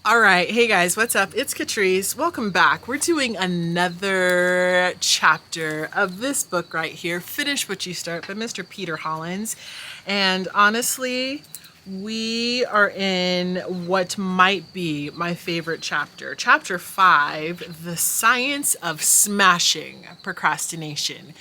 All right. Hey guys, what's up? It's Catrice. Welcome back. We're doing another chapter of this book right here, Finish What You Start by Mr. Peter Hollins. And honestly, we are in what might be my favorite chapter. Chapter 5, The Science of Smashing Procrastination.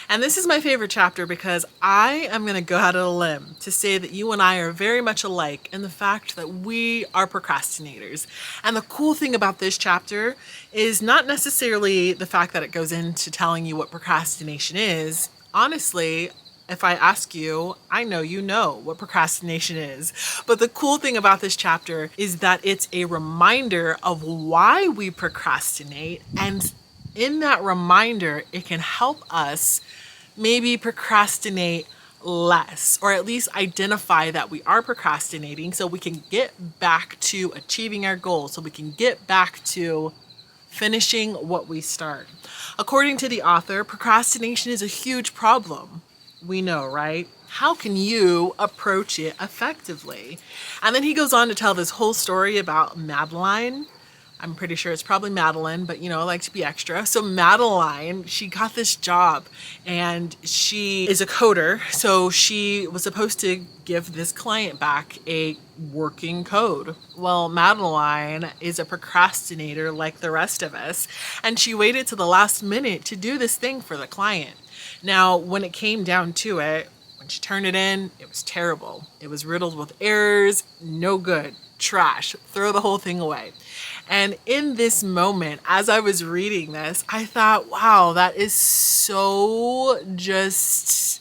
And this is my favorite chapter because I am going to go out on a limb to say that you and I are very much alike in the fact that we are procrastinators. And the cool thing about this chapter is not necessarily the fact that it goes into telling you what procrastination is. Honestly, if I ask you, I know you know what procrastination is. But the cool thing about this chapter is that it's a reminder of why we procrastinate, and in that reminder, it can help us maybe procrastinate less, or at least identify that we are procrastinating so we can get back to achieving our goals, so we can get back to finishing what we start. According to the author, procrastination is a huge problem. We know, right? How can you approach it effectively? And then he goes on to tell this whole story about Madeline. I'm pretty sure it's probably Madeline, but I like to be extra. So Madeline, she got this job and she is a coder. So she was supposed to give this client back a working code. Well, Madeline is a procrastinator like the rest of us, and she waited to the last minute to do this thing for the client. Now, when it came down to it, when she turned it in, it was terrible. It was riddled with errors, no good, trash, throw the whole thing away. And in this moment, as I was reading this, I thought, wow, that is so just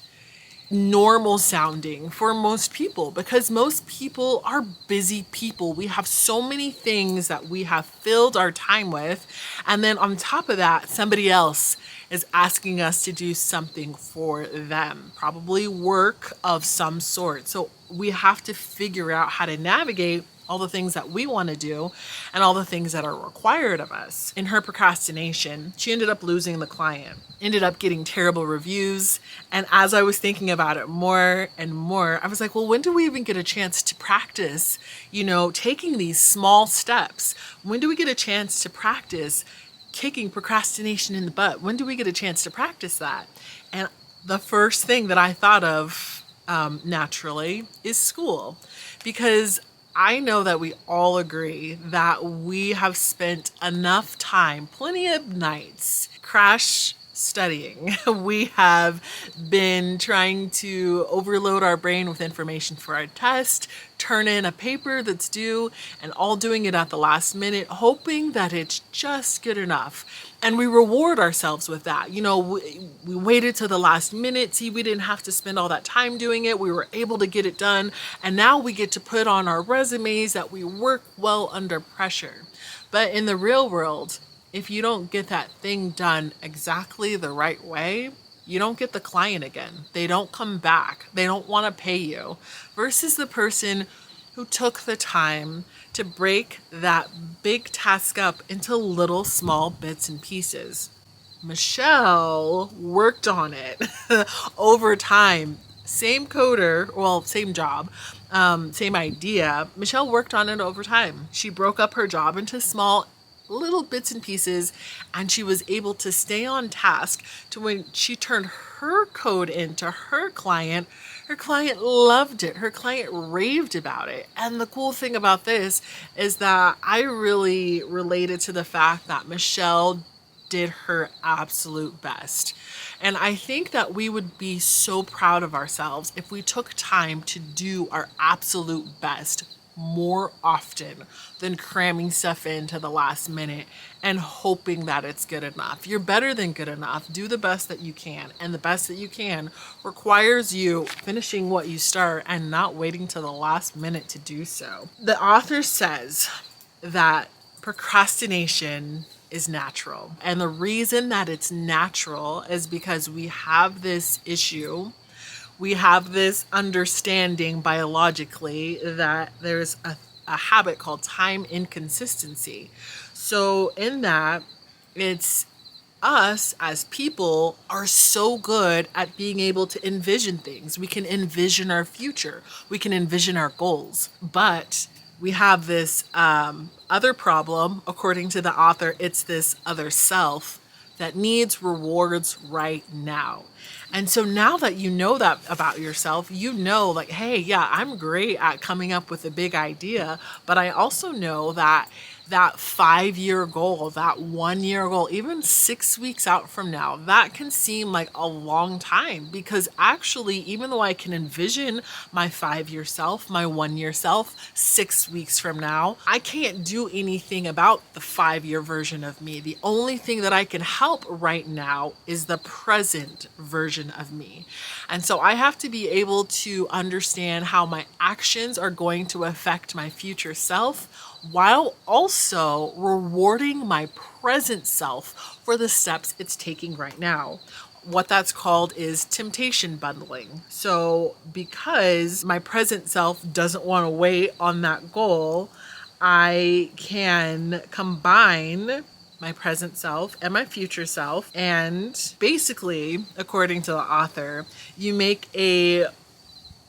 normal sounding for most people, because most people are busy people. We have so many things that we have filled our time with. And then on top of that, somebody else is asking us to do something for them, probably work of some sort. So we have to figure out how to navigate all the things that we want to do and all the things that are required of us. In her procrastination, she ended up losing the client, ended up getting terrible reviews. And as I was thinking about it more and more, I was like, well, when do we even get a chance to practice, taking these small steps? When do we get a chance to practice kicking procrastination in the butt? When do we get a chance to practice that? And the first thing that I thought of naturally is school, because I know that we all agree that we have spent enough time, plenty of nights, crash studying. We have been trying to overload our brain with information for our test, turn in a paper that's due, and all doing it at the last minute, hoping that it's just good enough. And we reward ourselves with that. We waited to the last minute. See, we didn't have to spend all that time doing it. We were able to get it done. And now we get to put on our resumes that we work well under pressure. But in the real world, if you don't get that thing done exactly the right way, you don't get the client again. They don't come back. They don't want to pay you. Versus the person who took the time to break that big task up into little small bits and pieces. Michelle worked on it over time. Same coder, well, same job, same idea. Michelle worked on it over time. She broke up her job into small little bits and pieces, and she was able to stay on task to when she turned her code into her client loved it. Her client raved about it. And the cool thing about this is that I really related to the fact that Michelle did her absolute best. And I think that we would be so proud of ourselves if we took time to do our absolute best more often than cramming stuff into the last minute and hoping that it's good enough. You're better than good enough. Do the best that you can. And the best that you can requires you finishing what you start and not waiting till the last minute to do so. The author says that procrastination is natural. And the reason that it's natural is because we have this issue. We have this understanding biologically that there's a habit called time inconsistency. So in that, it's us as people are so good at being able to envision things. We can envision our future. We can envision our goals. But we have this other problem. According to the author, it's this other self that needs rewards right now. And so now that you know that about yourself, you know, like, hey, yeah, I'm great at coming up with a big idea, but I also know that that 5-year goal, that 1-year goal, even 6 weeks out from now, that can seem like a long time, because actually, even though I can envision my 5-year self, my 1-year self, 6 weeks from now, I can't do anything about the 5-year version of me. The only thing that I can help right now is the present version of me. And so I have to be able to understand how my actions are going to affect my future self, while also rewarding my present self for the steps it's taking right now. What that's called is temptation bundling. So because my present self doesn't want to wait on that goal, I can combine my present self and my future self. And basically, according to the author, you make a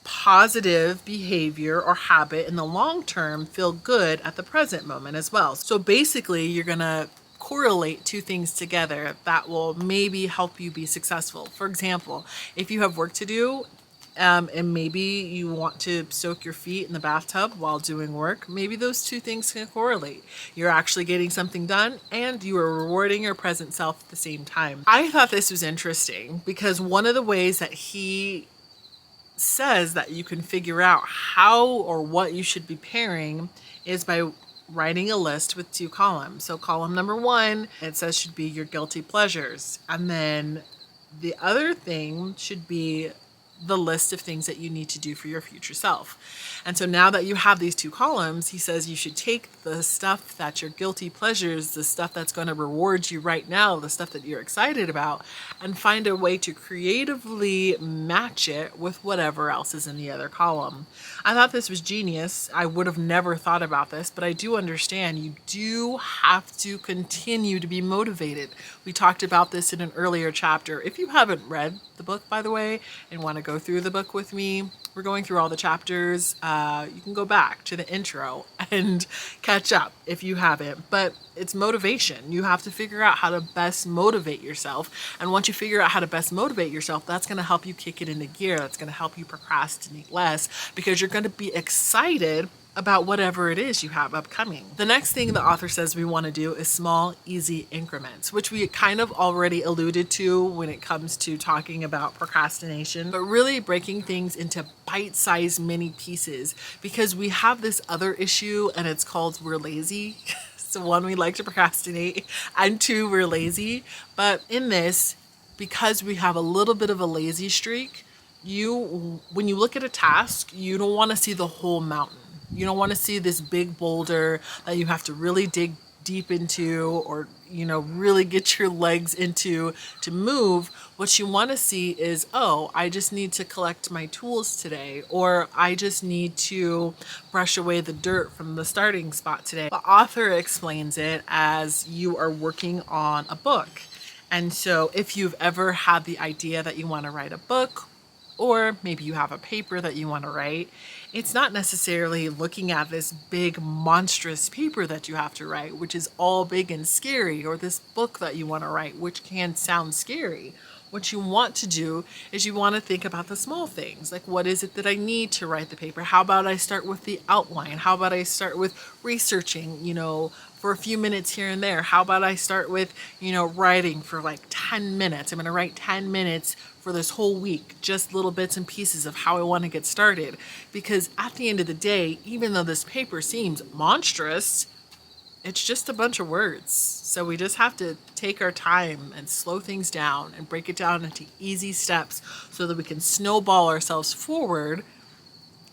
positive behavior or habit in the long term feel good at the present moment as well. So basically, you're going to correlate two things together that will maybe help you be successful. For example, if you have work to do, and maybe you want to soak your feet in the bathtub while doing work, maybe those two things can correlate. You're actually getting something done and you are rewarding your present self at the same time. I thought this was interesting because one of the ways that he says that you can figure out how or what you should be pairing is by writing a list with 2 columns. So column number 1, it says, should be your guilty pleasures. And then the other thing should be the list of things that you need to do for your future self. And so now that you have these 2 columns, he says you should take the stuff that's your guilty pleasures, the stuff that's going to reward you right now, the stuff that you're excited about, and find a way to creatively match it with whatever else is in the other column. I thought this was genius. I would have never thought about this, but I do understand you do have to continue to be motivated. We talked about this in an earlier chapter. If you haven't read the book, by the way, and want to go through the book with me, we're going through all the chapters. You can go back to the intro and catch up if you haven't. But it's motivation. You have to figure out how to best motivate yourself. And once you figure out how to best motivate yourself, that's going to help you kick it into gear. That's going to help you procrastinate less because you're going to be excited about whatever it is you have upcoming. The next thing the author says we want to do is small, easy increments, which we kind of already alluded to when it comes to talking about procrastination, but really breaking things into bite-sized mini pieces, because we have this other issue and it's called we're lazy. So 1, we like to procrastinate, and 2, we're lazy. But in this, because we have a little bit of a lazy streak, when you look at a task, you don't want to see the whole mountain. You don't want to see this big boulder that you have to really dig deep into, or, really get your legs into to move. What you want to see is, oh, I just need to collect my tools today, or I just need to brush away the dirt from the starting spot today. The author explains it as you are working on a book. And so if you've ever had the idea that you want to write a book, or maybe you have a paper that you want to write, it's not necessarily looking at this big monstrous paper that you have to write, which is all big and scary, or this book that you want to write, which can sound scary. What you want to do is you want to think about the small things, like, what is it that I need to write the paper? How about I start with the outline? How about I start with researching, for a few minutes here and there? How about I start with, writing for like 10 minutes? I'm going to write 10 minutes for this whole week, just little bits and pieces of how I want to get started. Because at the end of the day, even though this paper seems monstrous, it's just a bunch of words. So we just have to take our time and slow things down and break it down into easy steps so that we can snowball ourselves forward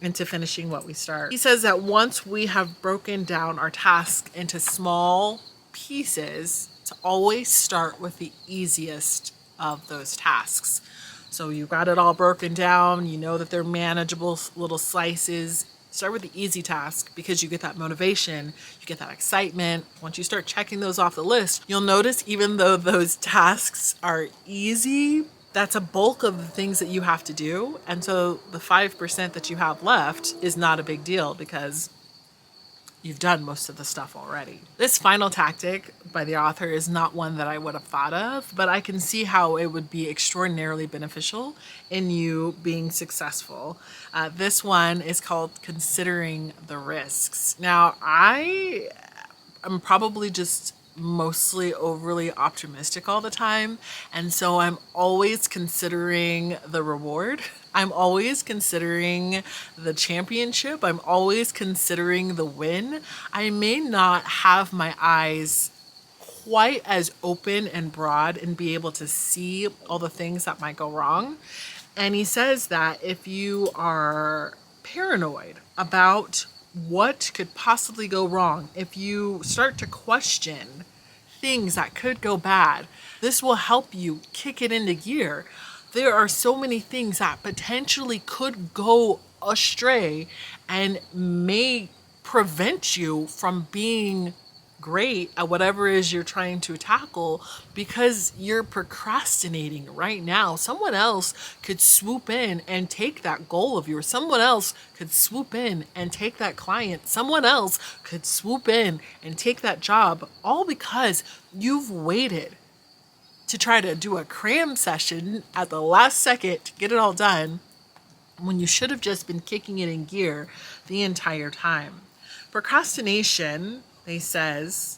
into finishing what we start. He says that once we have broken down our task into small pieces, to always start with the easiest of those tasks. So you got it all broken down, you know that they're manageable little slices. Start with the easy task, because you get that motivation, you get that excitement. Once you start checking those off the list, you'll notice even though those tasks are easy, that's a bulk of the things that you have to do. And so the 5% that you have left is not a big deal, because you've done most of the stuff already. This final tactic by the author is not one that I would have thought of, but I can see how it would be extraordinarily beneficial in you being successful. This one is called considering the risks. Now, I am probably just mostly overly optimistic all the time. And so I'm always considering the reward. I'm always considering the championship. I'm always considering the win. I may not have my eyes quite as open and broad and be able to see all the things that might go wrong. And he says that if you are paranoid about what could possibly go wrong, if you start to question things that could go bad, this will help you kick it into gear. There are so many things that potentially could go astray and may prevent you from being great at whatever it is you're trying to tackle because you're procrastinating right now. Someone else could swoop in and take that goal of yours. Someone else could swoop in and take that client. Someone else could swoop in and take that job, all because you've waited to try to do a cram session at the last second to get it all done when you should have just been kicking it in gear the entire time. Procrastination, he says,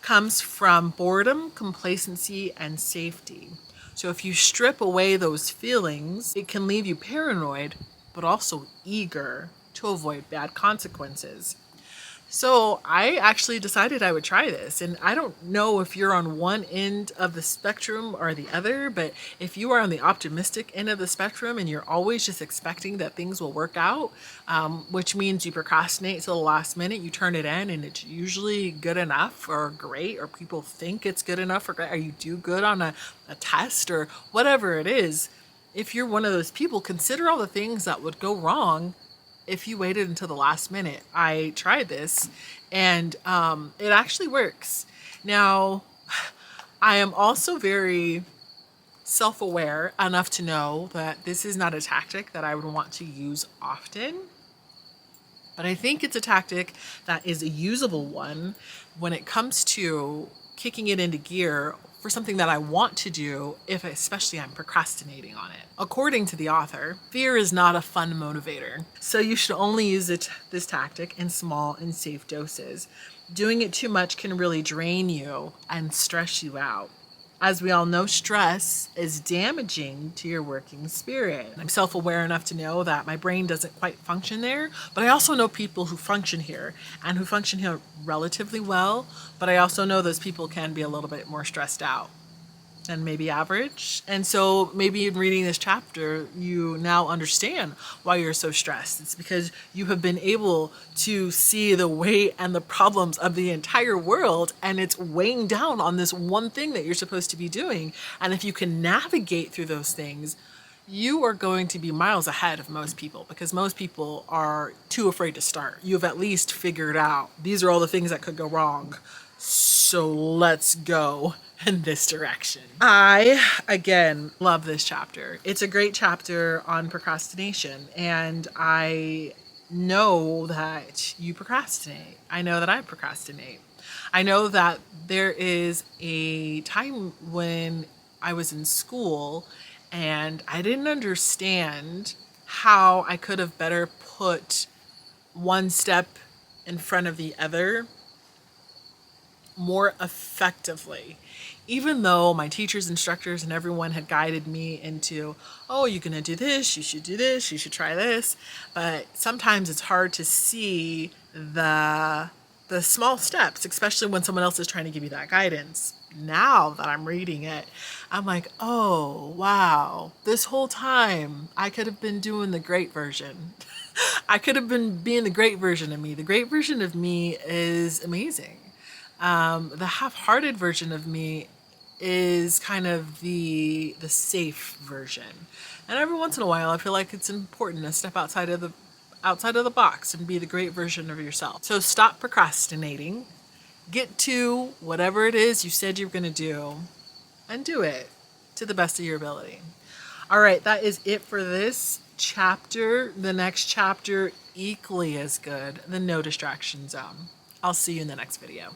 comes from boredom, complacency, and safety. So if you strip away those feelings, it can leave you paranoid, but also eager to avoid bad consequences. So I actually decided I would try this. And I don't know if you're on one end of the spectrum or the other, but if you are on the optimistic end of the spectrum and you're always just expecting that things will work out, which means you procrastinate till the last minute, you turn it in and it's usually good enough or great, or people think it's good enough or great, or you do good on a test or whatever it is. If you're one of those people, consider all the things that would go wrong if you waited until the last minute. I tried this and it actually works. Now, I am also very self-aware enough to know that this is not a tactic that I would want to use often, but I think it's a tactic that is a usable one when it comes to kicking it into gear for something that I want to do, if especially I'm procrastinating on it. According to the author, fear is not a fun motivator, so you should only use this tactic in small and safe doses. Doing it too much can really drain you and stress you out. As we all know, stress is damaging to your working spirit. I'm self-aware enough to know that my brain doesn't quite function there, but I also know people who function here and who function here relatively well, but I also know those people can be a little bit more stressed out than maybe average. And so maybe in reading this chapter, you now understand why you're so stressed. It's because you have been able to see the weight and the problems of the entire world, and it's weighing down on this one thing that you're supposed to be doing. And if you can navigate through those things, you are going to be miles ahead of most people, because most people are too afraid to start. You've at least figured out these are all the things that could go wrong, so let's go in this direction. I, again, love this chapter. It's a great chapter on procrastination, and I know that you procrastinate. I know that I procrastinate. I know that there is a time when I was in school and I didn't understand how I could have better put one step in front of the other more effectively. Even though my teachers, instructors, and everyone had guided me into, oh, you're going to do this, you should try this. But sometimes it's hard to see the small steps, especially when someone else is trying to give you that guidance. Now that I'm reading it, I'm like, oh, wow, this whole time I could have been doing the great version. I could have been being the great version of me. The great version of me is amazing. The half-hearted version of me is kind of the safe version. And every once in a while, I feel like it's important to step outside of the box and be the great version of yourself. So stop procrastinating. Get to whatever it is you said you were going to do and do it to the best of your ability. All right, that is it for this chapter. The next chapter equally as good, the no distraction zone. I'll see you in the next video.